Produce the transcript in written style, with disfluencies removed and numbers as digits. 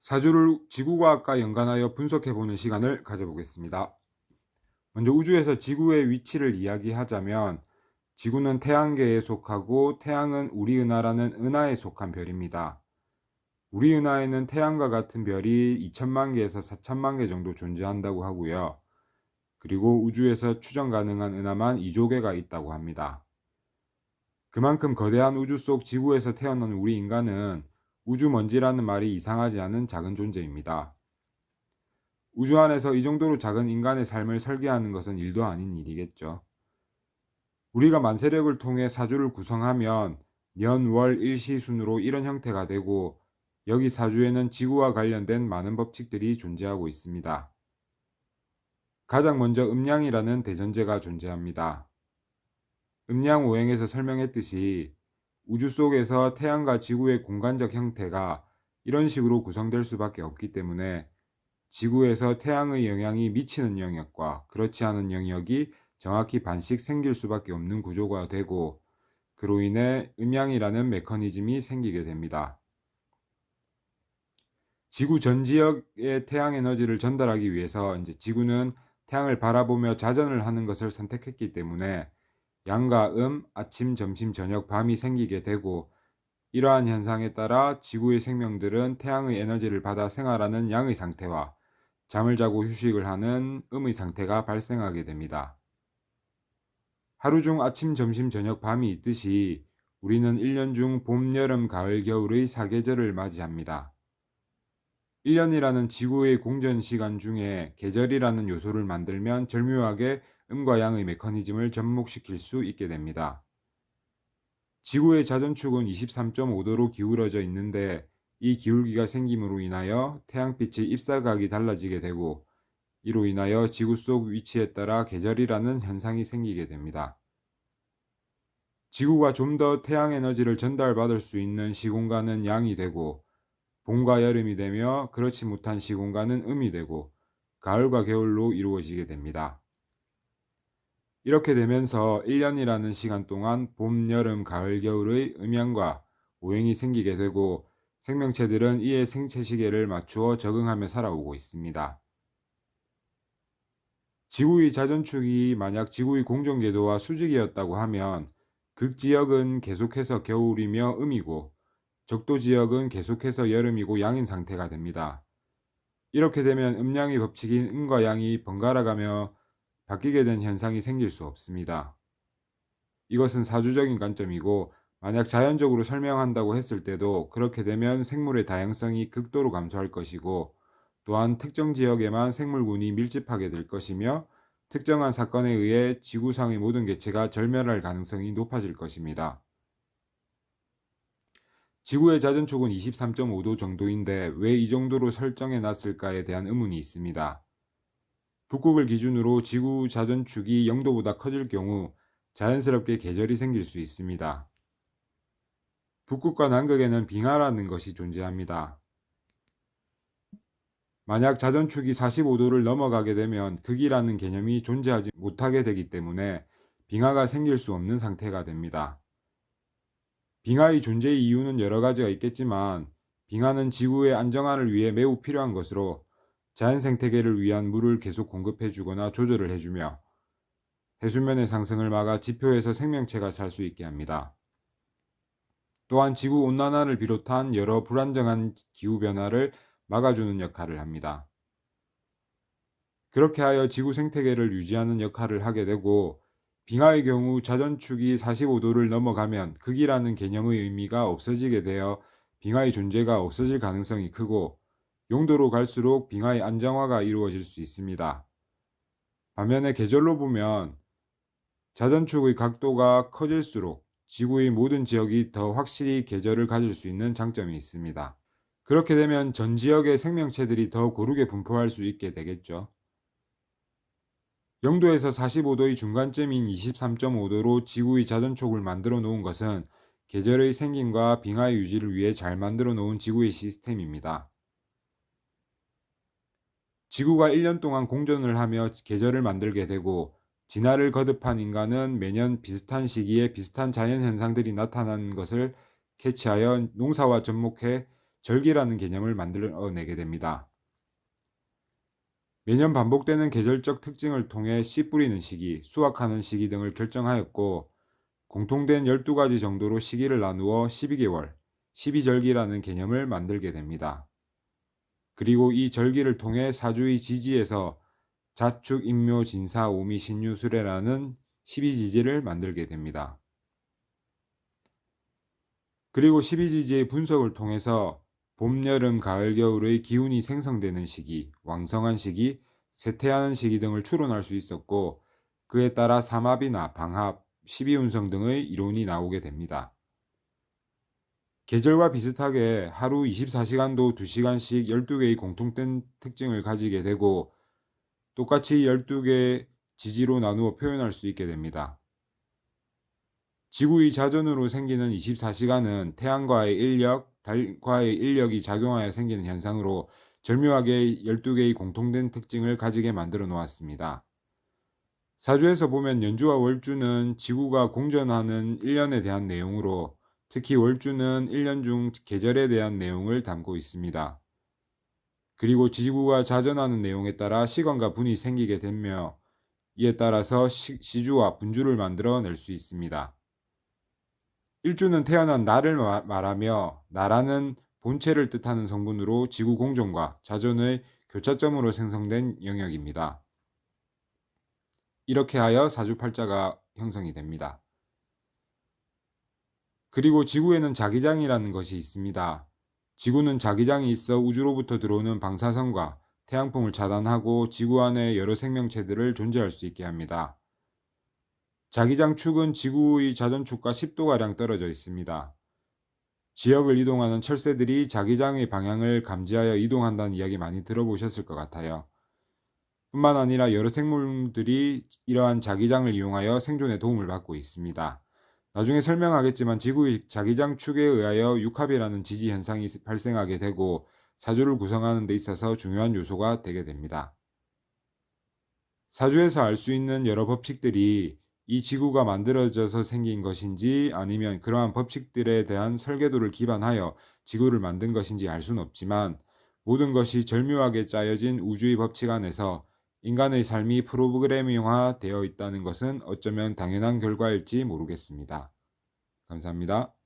사주를 지구과학과 연관하여 분석해보는 시간을 가져보겠습니다. 먼저 우주에서 지구의 위치를 이야기하자면 지구는 태양계에 속하고 태양은 우리 은하라는 은하에 속한 별입니다. 우리 은하에는 태양과 같은 별이 2천만 개에서 4천만 개 정도 존재한다고 하고요. 그리고 우주에서 추정 가능한 은하만 2조 개가 있다고 합니다. 그만큼 거대한 우주 속 지구에서 태어난 우리 인간은 우주먼지라는 말이 이상하지 않은 작은 존재입니다. 우주 안에서 이 정도로 작은 인간의 삶을 설계하는 것은 일도 아닌 일이겠죠. 우리가 만세력을 통해 사주를 구성하면 년, 월, 일시 순으로 이런 형태가 되고 여기 사주에는 지구와 관련된 많은 법칙들이 존재하고 있습니다. 가장 먼저 음양이라는 대전제가 존재합니다. 음양오행에서 설명했듯이 우주 속에서 태양과 지구의 공간적 형태가 이런 식으로 구성될 수밖에 없기 때문에 지구에서 태양의 영향이 미치는 영역과 그렇지 않은 영역이 정확히 반씩 생길 수밖에 없는 구조가 되고 그로 인해 음양이라는 메커니즘이 생기게 됩니다. 지구 전 지역에 태양 에너지를 전달하기 위해서 지구는 태양을 바라보며 자전을 하는 것을 선택했기 때문에 양과 아침, 점심, 저녁, 밤이 생기게 되고 이러한 현상에 따라 지구의 생명들은 태양의 에너지를 받아 생활하는 양의 상태와 잠을 자고 휴식을 하는 음의 상태가 발생하게 됩니다. 하루 중 아침, 점심, 저녁, 밤이 있듯이 우리는 1년 중 봄, 여름, 가을, 겨울의 4계절을 맞이합니다. 1년이라는 지구의 공전 시간 중에 계절이라는 요소를 만들면 절묘하게 음과 양의 메커니즘을 접목시킬 수 있게 됩니다. 지구의 자전축은 23.5도로 기울어져 있는데 이 기울기가 생김으로 인하여 태양빛의 입사각이 달라지게 되고 이로 인하여 지구 속 위치에 따라 계절이라는 현상이 생기게 됩니다. 지구가 좀 더 태양 에너지를 전달받을 수 있는 시공간은 양이 되고 봄과 여름이 되며 그렇지 못한 시공간은 음이 되고 가을과 겨울로 이루어지게 됩니다. 이렇게 되면서 1년이라는 시간 동안 봄, 여름, 가을, 겨울의 음양과 오행이 생기게 되고 생명체들은 이에 생체 시계를 맞추어 적응하며 살아오고 있습니다. 지구의 자전축이 만약 지구의 공전궤도와 수직이었다고 하면 극지역은 계속해서 겨울이며 음이고 적도지역은 계속해서 여름이고 양인 상태가 됩니다. 이렇게 되면 음양의 법칙인 음과 양이 번갈아가며 바뀌게 된 현상이 생길 수 없습니다. 이것은 사주적인 관점이고 만약 자연적으로 설명한다고 했을 때도 그렇게 되면 생물의 다양성이 극도로 감소할 것이고 또한 특정 지역에만 생물군이 밀집하게 될 것이며 특정한 사건에 의해 지구상의 모든 개체가 절멸할 가능성이 높아질 것입니다. 지구의 자전축은 23.5도 정도인데 왜 이 정도로 설정해 놨을까에 대한 의문이 있습니다. 북극을 기준으로 지구 자전축이 0도보다 커질 경우 자연스럽게 계절이 생길 수 있습니다. 북극과 남극에는 빙하라는 것이 존재합니다. 만약 자전축이 45도를 넘어가게 되면 극이라는 개념이 존재하지 못하게 되기 때문에 빙하가 생길 수 없는 상태가 됩니다. 빙하의 존재 이유는 여러 가지가 있겠지만 빙하는 지구의 안정화를 위해 매우 필요한 것으로 자연 생태계를 위한 물을 계속 공급해 주거나 조절을 해주며 해수면의 상승을 막아 지표에서 생명체가 살 수 있게 합니다. 또한 지구 온난화를 비롯한 여러 불안정한 기후 변화를 막아주는 역할을 합니다. 그렇게 하여 지구 생태계를 유지하는 역할을 하게 되고 빙하의 경우 자전축이 45도를 넘어가면 극이라는 개념의 의미가 없어지게 되어 빙하의 존재가 없어질 가능성이 크고 0도로 갈수록 빙하의 안정화가 이루어질 수 있습니다. 반면에 계절로 보면 자전축의 각도가 커질수록 지구의 모든 지역이 더 확실히 계절을 가질 수 있는 장점이 있습니다. 그렇게 되면 전 지역의 생명체들이 더 고르게 분포할 수 있게 되겠죠. 0도에서 45도의 중간점인 23.5도로 지구의 자전축을 만들어 놓은 것은 계절의 생김과 빙하의 유지를 위해 잘 만들어 놓은 지구의 시스템입니다. 지구가 1년 동안 공전을 하며 계절을 만들게 되고 진화를 거듭한 인간은 매년 비슷한 시기에 비슷한 자연현상들이 나타나는 것을 캐치하여 농사와 접목해 절기라는 개념을 만들어내게 됩니다. 매년 반복되는 계절적 특징을 통해 씨 뿌리는 시기, 수확하는 시기 등을 결정하였고, 공통된 12가지 정도로 시기를 나누어 12개월, 12절기라는 개념을 만들게 됩니다. 그리고 이 절기를 통해 사주의 지지에서 자축, 인묘, 진사, 오미, 신유, 수레라는 12지지를 만들게 됩니다. 그리고 12지지의 분석을 통해서 봄, 여름, 가을, 겨울의 기운이 생성되는 시기, 왕성한 시기, 쇠퇴하는 시기 등을 추론할 수 있었고, 그에 따라 삼합이나 방합, 12운성 등의 이론이 나오게 됩니다. 계절과 비슷하게 하루 24시간도 2시간씩 12개의 공통된 특징을 가지게 되고, 똑같이 12개 지지로 나누어 표현할 수 있게 됩니다. 지구의 자전으로 생기는 24시간은 태양과의 인력, 달과의 인력이 작용하여 생기는 현상으로 절묘하게 12개의 공통된 특징을 가지게 만들어 놓았습니다. 사주에서 보면 연주와 월주는 지구가 공전하는 1년에 대한 내용으로, 특히 월주는 1년 중 계절에 대한 내용을 담고 있습니다. 그리고 지구가 자전하는 내용에 따라 시간과 분이 생기게 되며, 이에 따라서 시주와 분주를 만들어 낼 수 있습니다. 일주는 태어난 날을 말하며, 나라는 본체를 뜻하는 성분으로 지구 공전과 자전의 교차점으로 생성된 영역입니다. 이렇게 하여 사주팔자가 형성이 됩니다. 그리고 지구에는 자기장이라는 것이 있습니다. 지구는 자기장이 있어 우주로부터 들어오는 방사선과 태양풍을 차단하고 지구 안에 여러 생명체들을 존재할 수 있게 합니다. 자기장 축은 지구의 자전축과 10도가량 떨어져 있습니다. 지역을 이동하는 철새들이 자기장의 방향을 감지하여 이동한다는 이야기 많이 들어보셨을 것 같아요. 뿐만 아니라 여러 생물들이 이러한 자기장을 이용하여 생존에 도움을 받고 있습니다. 나중에 설명하겠지만 지구의 자기장 축에 의하여 육합이라는 지지 현상이 발생하게 되고 사주를 구성하는 데 있어서 중요한 요소가 되게 됩니다. 사주에서 알 수 있는 여러 법칙들이 이 지구가 만들어져서 생긴 것인지 아니면 그러한 법칙들에 대한 설계도를 기반하여 지구를 만든 것인지 알 수는 없지만, 모든 것이 절묘하게 짜여진 우주의 법칙 안에서 인간의 삶이 프로그래밍화 되어 있다는 것은 어쩌면 당연한 결과일지 모르겠습니다. 감사합니다.